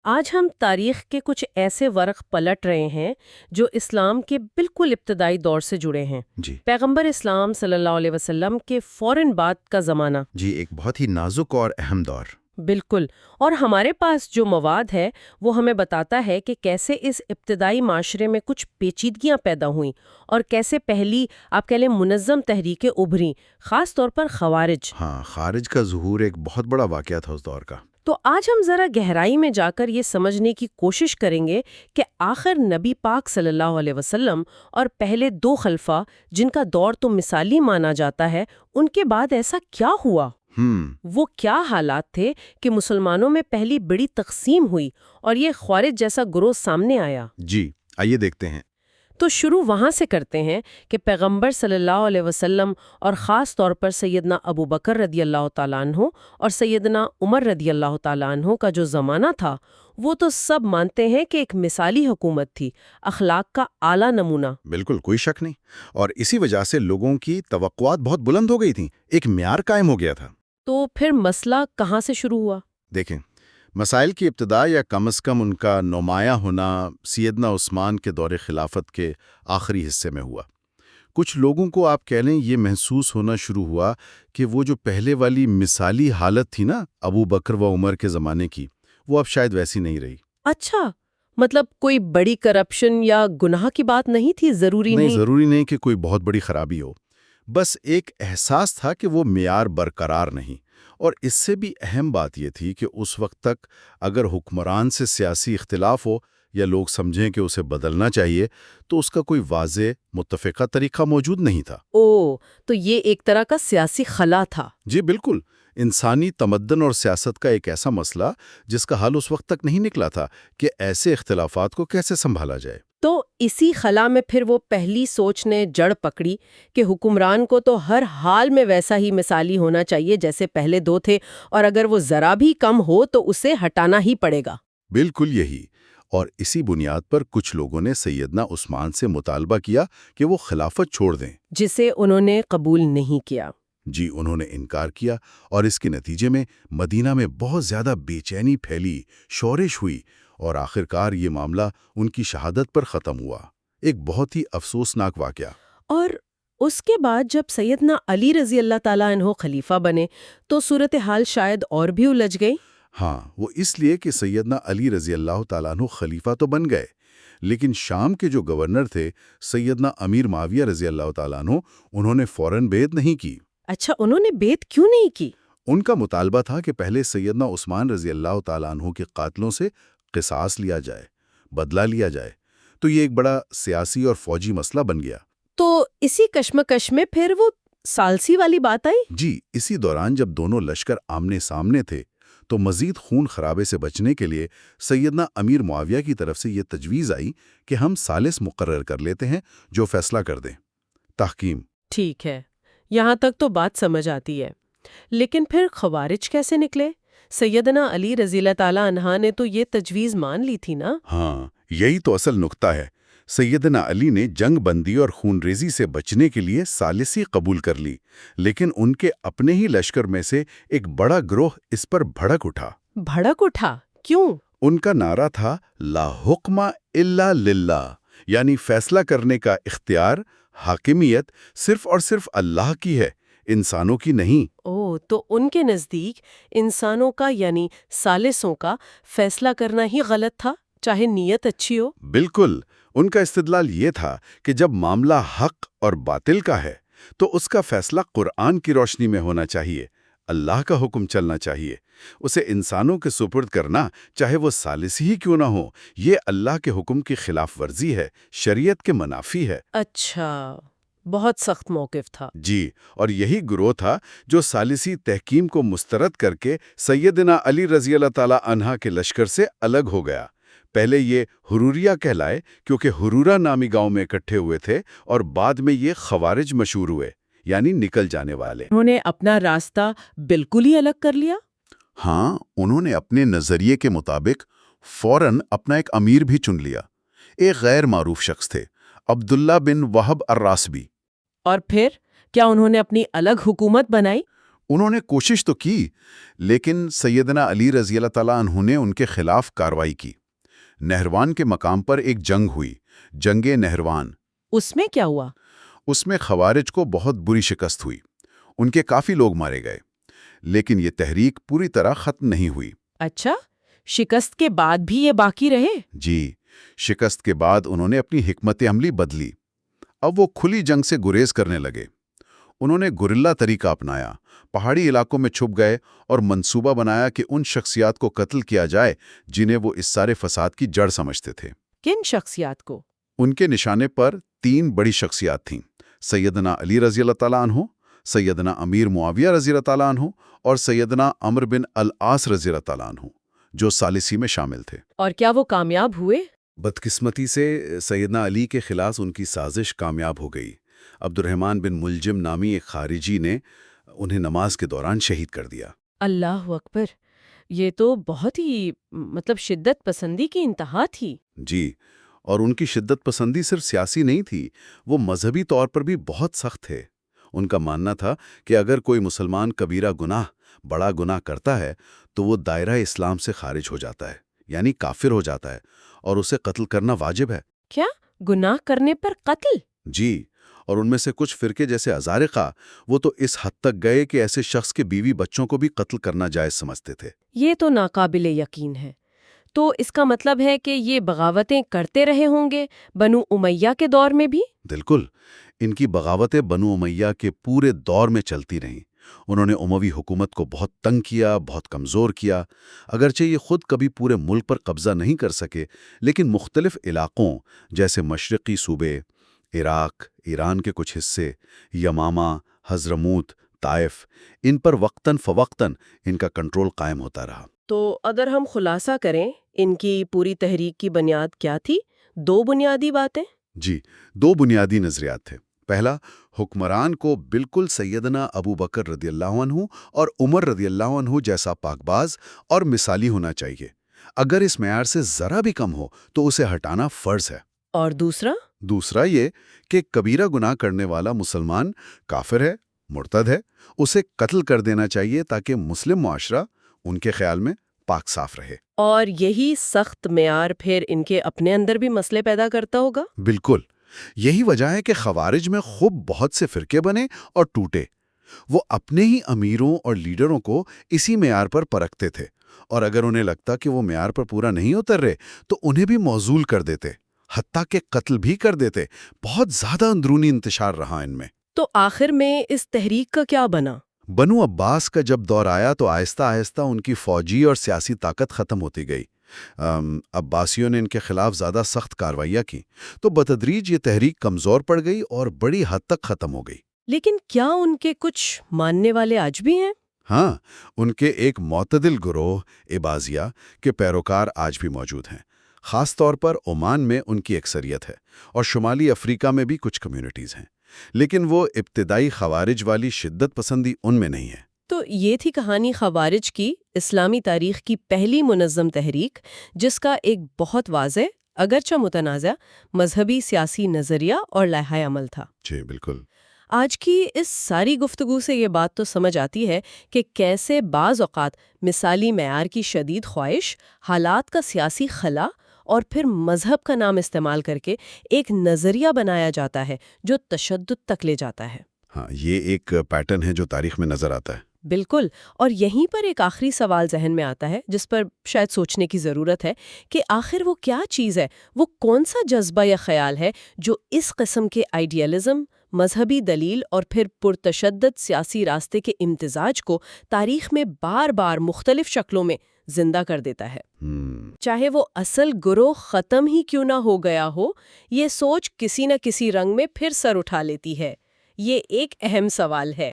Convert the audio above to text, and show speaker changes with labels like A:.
A: آج ہم تاریخ کے کچھ ایسے ورق پلٹ رہے ہیں جو اسلام کے بالکل ابتدائی دور سے جڑے ہیں۔
B: جی
A: پیغمبر اسلام صلی اللہ علیہ وسلم کے فوراً بعد کا زمانہ۔
B: جی ایک بہت ہی نازک اور اہم دور۔
A: بالکل، اور ہمارے پاس جو مواد ہے وہ ہمیں بتاتا ہے کہ کیسے اس ابتدائی معاشرے میں کچھ پیچیدگیاں پیدا ہوئیں اور کیسے پہلی آپ کہہ لیں منظم تحریکیں ابھریں، خاص طور پر خوارج۔
B: ہاں، خارج کا ظہور ایک بہت بڑا واقعہ تھا اس دور کا۔
A: تو آج ہم ذرا گہرائی میں جا کر یہ سمجھنے کی کوشش کریں گے کہ آخر نبی پاک صلی اللہ علیہ وسلم اور پہلے دو خلفاء جن کا دور تو مثالی مانا جاتا ہے، ان کے بعد ایسا کیا ہوا؟ وہ کیا حالات تھے کہ مسلمانوں میں پہلی بڑی تقسیم ہوئی اور یہ خوارج جیسا گروہ سامنے آیا؟
B: جی آئیے دیکھتے ہیں۔
A: تو شروع وہاں سے کرتے ہیں کہ پیغمبر صلی اللہ علیہ وسلم اور خاص طور پر سیدنا ابو بکر رضی اللہ تعالیٰ عنہ اور سیدنا عمر رضی اللہ تعالیٰ عنہ کا جو زمانہ تھا، وہ تو سب مانتے ہیں کہ ایک مثالی حکومت تھی، اخلاق کا اعلیٰ نمونہ۔
B: بالکل کوئی شک نہیں، اور اسی وجہ سے لوگوں کی توقعات بہت بلند ہو گئی تھیں، ایک معیار قائم ہو گیا تھا۔
A: تو پھر مسئلہ کہاں سے شروع ہوا؟
B: دیکھیں، مسائل کی ابتدا یا کم از کم ان کا نمایاں ہونا سیدنا عثمان کے دور خلافت کے آخری حصے میں ہوا۔ کچھ لوگوں کو آپ کہہ لیں یہ محسوس ہونا شروع ہوا کہ وہ جو پہلے والی مثالی حالت تھی نا ابو بکر و عمر کے زمانے کی، وہ اب شاید ویسی نہیں رہی۔
A: اچھا، مطلب کوئی بڑی کرپشن یا گناہ کی بات نہیں تھی؟ ضروری نہیں؟
B: ضروری نہیں کہ کوئی بہت بڑی خرابی ہو، بس ایک احساس تھا کہ وہ معیار برقرار نہیں۔ اور اس سے بھی اہم بات یہ تھی کہ اس وقت تک اگر حکمران سے سیاسی اختلاف ہو یا لوگ سمجھیں کہ اسے بدلنا چاہیے تو اس کا کوئی واضح متفقہ طریقہ موجود نہیں تھا۔
A: تو یہ ایک طرح کا سیاسی خلا تھا۔
B: جی بالکل، انسانی تمدن اور سیاست کا ایک ایسا مسئلہ جس کا حل اس وقت تک نہیں نکلا تھا کہ ایسے اختلافات کو کیسے سنبھالا جائے۔
A: تو اسی خلا میں پھر وہ پہلی سوچ نے جڑ پکڑی کہ حکمران کو تو ہر حال میں ویسا ہی مثالی ہونا چاہیے جیسے پہلے دو تھے، اور اگر وہ ذرا بھی کم ہو تو اسے ہٹانا ہی پڑے گا۔
B: بالکل یہی، اور اسی بنیاد پر کچھ لوگوں نے سیدنا عثمان سے مطالبہ کیا کہ وہ خلافت چھوڑ دیں، جسے
A: انہوں نے قبول نہیں کیا۔
B: جی انہوں نے انکار کیا، اور اس کے نتیجے میں مدینہ میں بہت زیادہ بے چینی پھیلی، شورش ہوئی، اور آخرکار یہ معاملہ ان کی شہادت پر ختم ہوا۔ ایک بہت ہی افسوسناک واقعہ۔
A: اور اس کے بعد جب سیدنا علی رضی اللہ تعالیٰ عنہ خلیفہ بنے تو صورتحال شاید اور بھی الجھ گئی۔
B: ہاں، وہ اس لیے کہ سیدنا علی رضی اللہ تعالیٰ عنہ خلیفہ تو بن گئے، لیکن شام کے جو گورنر تھے سیدنا امیر معاویہ رضی اللہ تعالیٰ عنہ، انہوں نے فوراً بیعت نہیں کی۔
A: اچھا، انہوں نے بیعت کیوں نہیں کی؟
B: ان کا مطالبہ تھا کہ پہلے سیدنا عثمان رضی اللہ تعالیٰ عنہ کے قاتلوں سے قصاص لیا جائے، بدلہ لیا جائے، تو یہ ایک بڑا سیاسی اور فوجی مسئلہ بن گیا۔
A: تو اسی کشمکش میں پھر وہ ثالثی والی بات آئی؟
B: جی، اسی دوران جب دونوں لشکر آمنے سامنے تھے تو مزید خون خرابے سے بچنے کے لیے سیدنا امیر معاویہ کی طرف سے یہ تجویز آئی کہ ہم ثالث مقرر کر لیتے ہیں جو فیصلہ کر دیں۔ تحکیم۔
A: ٹھیک ہے، یہاں تک تو بات سمجھ آتی ہے، لیکن پھر خوارج کیسے نکلے؟ سیدنا علی رضی اللہ تعالیٰ عنہ نے تو یہ تجویز مان لی تھی نا؟
B: ہاں، یہی تو اصل نقطہ ہے۔ سیدنا علی نے جنگ بندی اور خون ریزی سے بچنے کے لیے ثالثی قبول کر لی، لیکن ان کے اپنے ہی لشکر میں سے ایک بڑا گروہ اس پر بھڑک اٹھا۔
A: بھڑک اٹھا؟ کیوں؟
B: ان کا نعرہ تھا لا حکم الا للہ، یعنی فیصلہ کرنے کا اختیار، حاکمیت صرف اور صرف اللہ کی ہے، انسانوں کی نہیں۔
A: تو ان کے نزدیک انسانوں کا یعنی ثالثوں کا فیصلہ کرنا ہی غلط تھا، چاہے نیت اچھی ہو؟
B: بالکل، ان کا استدلال یہ تھا کہ جب معاملہ حق اور باطل کا ہے تو اس کا فیصلہ قرآن کی روشنی میں ہونا چاہیے، اللہ کا حکم چلنا چاہیے۔ اسے انسانوں کے سپرد کرنا، چاہے وہ ثالث ہی کیوں نہ ہو، یہ اللہ کے حکم کی خلاف ورزی ہے، شریعت کے منافی ہے۔
A: اچھا، بہت سخت موقف تھا۔
B: جی، اور یہی گروہ تھا جو ثالثی تحکیم کو مسترد کر کے سیدنا علی رضی اللہ تعالیٰ عنہ کے لشکر سے الگ ہو گیا۔ پہلے یہ حروریہ کہلائے کیونکہ حرورہ نامی گاؤں میں اکٹھے ہوئے تھے، اور بعد میں یہ خوارج مشہور ہوئے، یعنی نکل جانے والے۔
A: انہوں نے اپنا راستہ بالکل ہی الگ کر لیا؟
B: ہاں، انہوں نے اپنے نظریے کے مطابق فوراً اپنا ایک امیر بھی چن لیا۔ ایک غیر معروف شخص تھے، عبداللہ بن وہب الراسبی۔
A: اور پھر کیا انہوں نے اپنی الگ حکومت بنائی؟
B: انہوں نے کوشش تو کی، لیکن سیدنا علی رضی اللہ تعالیٰ عنہ نے ان کے خلاف کارروائی کی۔ نہروان کے مقام پر ایک جنگ ہوئی، جنگ نہروان۔
A: اس میں کیا ہوا؟
B: اس میں خوارج کو بہت بری شکست ہوئی، ان کے کافی لوگ مارے گئے، لیکن یہ تحریک پوری طرح ختم نہیں ہوئی۔
A: اچھا، شکست کے بعد بھی یہ باقی رہے؟
B: جی، شکست کے بعد انہوں نے اپنی حکمت عملی بدلی۔ اب وہ کھلی جنگ سے گریز کرنے لگے۔ انہوں نے گورلا طریقہ اپنایا، پہاڑی علاقوں میں چھپ گئے اور منصوبہ بنایا کہ ان شخصیات کو قتل کیا جائے جنہیں وہ اس سارے فساد کی جڑ سمجھتے تھے۔
A: کن شخصیات کو؟
B: ان کے نشانے پر 3 بڑی شخصیات تھیں: سیدنا علی رضی اللہ تعالیٰ عنہ، سیدنا امیر معاویہ رضی اللہ تعالیٰ عنہ اور سیدنا عمرو بن العاص رضی اللہ تعالیٰ عنہ، جو ثالثی میں شامل تھے۔
A: اور کیا وہ کامیاب ہوئے؟
B: بدقسمتی سے سیدنا علی کے خلاف ان کی سازش کامیاب ہو گئی۔ عبد الرحمن بن ملجم نامی ایک خارجی نے انہیں نماز کے دوران شہید کر دیا۔
A: اللہ اکبر، یہ تو بہت ہی شدت پسندی کی انتہا تھی۔
B: جی، اور ان کی شدت پسندی صرف سیاسی نہیں تھی، وہ مذہبی طور پر بھی بہت سخت تھے۔ ان کا ماننا تھا کہ اگر کوئی مسلمان کبیرہ گناہ، بڑا گناہ کرتا ہے تو وہ دائرہ اسلام سے خارج ہو جاتا ہے، یعنی کافر ہو جاتا ہے، اور اسے قتل کرنا واجب ہے۔
A: کیا گناہ کرنے پر قتل؟
B: جی، اور ان میں سے کچھ فرقے جیسے ازارقہ، وہ تو اس حد تک گئے کہ ایسے شخص کے بیوی بچوں کو بھی قتل کرنا جائز سمجھتے تھے۔
A: یہ تو ناقابل یقین ہے۔ تو اس کا مطلب ہے کہ یہ بغاوتیں کرتے رہے ہوں گے بنو امیہ کے دور میں بھی؟
B: بالکل، ان کی بغاوتیں بنو امیہ کے پورے دور میں چلتی رہیں۔ انہوں نے اموی حکومت کو بہت تنگ کیا، بہت کمزور کیا۔ اگرچہ یہ خود کبھی پورے ملک پر قبضہ نہیں کر سکے، لیکن مختلف علاقوں جیسے مشرقی صوبے، عراق، ایران کے کچھ حصے، یمامہ، حضرموت، طائف، ان پر وقتاً فوقتاً ان کا کنٹرول قائم ہوتا رہا۔
A: تو اگر ہم خلاصہ کریں، ان کی پوری تحریک کی بنیاد کیا تھی؟ 2 بنیادی باتیں؟
B: جی، 2 بنیادی نظریات تھے۔ پہلا، حکمران کو بالکل سیدنا ابو بکر رضی اللہ عنہ اور عمر رضی اللہ عنہ جیسا پاکباز اور مثالی ہونا چاہیے۔ اگر اس معیار سے ذرا بھی کم ہو تو اسے ہٹانا فرض ہے۔
A: اور دوسرا
B: یہ کہ کبیرہ گناہ کرنے والا مسلمان کافر ہے، مرتد ہے، اسے قتل کر دینا چاہیے تاکہ مسلم معاشرہ ان کے خیال میں پاک صاف رہے۔
A: اور یہی سخت معیار پھر ان کے اپنے اندر بھی مسئلے پیدا کرتا ہوگا؟
B: بالکل، یہی وجہ ہے کہ خوارج میں خوب بہت سے فرقے بنے اور ٹوٹے۔ وہ اپنے ہی امیروں اور لیڈروں کو اسی معیار پر پرکھتے تھے، اور اگر انہیں لگتا کہ وہ معیار پر پورا نہیں اتر رہے تو انہیں بھی موزول کر دیتے، حتیٰ کہ قتل بھی کر دیتے۔ بہت زیادہ اندرونی انتشار رہا ان میں۔
A: تو آخر میں اس تحریک کا کیا بنا؟
B: بنو عباس کا جب دور آیا تو آہستہ آہستہ ان کی فوجی اور سیاسی طاقت ختم ہوتی گئی۔ عباسیوں نے ان کے خلاف زیادہ سخت کارروائیاں کی، تو بتدریج یہ تحریک کمزور پڑ گئی اور بڑی حد تک ختم ہو گئی۔
A: لیکن کیا ان کے کچھ ماننے والے آج بھی ہیں؟
B: ہاں، ان کے ایک معتدل گروہ عباسیہ کے پیروکار آج بھی موجود ہیں۔ خاص طور پر عمان میں ان کی اکثریت ہے، اور شمالی افریقہ میں بھی کچھ کمیونٹیز ہیں، لیکن وہ ابتدائی خوارج والی شدت پسندی ان میں نہیں ہے۔
A: تو یہ تھی کہانی خوارج کی، اسلامی تاریخ کی پہلی منظم تحریک، جس کا ایک بہت واضح اگرچہ متنازع مذہبی سیاسی نظریہ اور لائحہ عمل تھا۔
B: جی بالکل۔
A: آج کی اس ساری گفتگو سے یہ بات تو سمجھ آتی ہے کہ کیسے بعض اوقات مثالی معیار کی شدید خواہش، حالات کا سیاسی خلا اور پھر مذہب کا نام استعمال کر کے ایک نظریہ بنایا جاتا ہے جو تشدد تک لے جاتا ہے۔
B: ہاں، یہ ایک پیٹرن ہے جو تاریخ میں نظر آتا ہے۔
A: بالکل، اور یہیں پر ایک آخری سوال ذہن میں آتا ہے جس پر شاید سوچنے کی ضرورت ہے کہ آخر وہ کیا چیز ہے، وہ کون سا جذبہ یا خیال ہے جو اس قسم کے آئیڈیالزم، مذہبی دلیل اور پھر پرتشدد سیاسی راستے کے امتزاج کو تاریخ میں بار بار مختلف شکلوں میں زندہ کر دیتا ہے۔ چاہے وہ اصل گروہ ختم ہی کیوں نہ ہو گیا ہو، یہ سوچ کسی نہ کسی رنگ میں پھر سر اٹھا لیتی ہے۔ یہ ایک اہم سوال ہے۔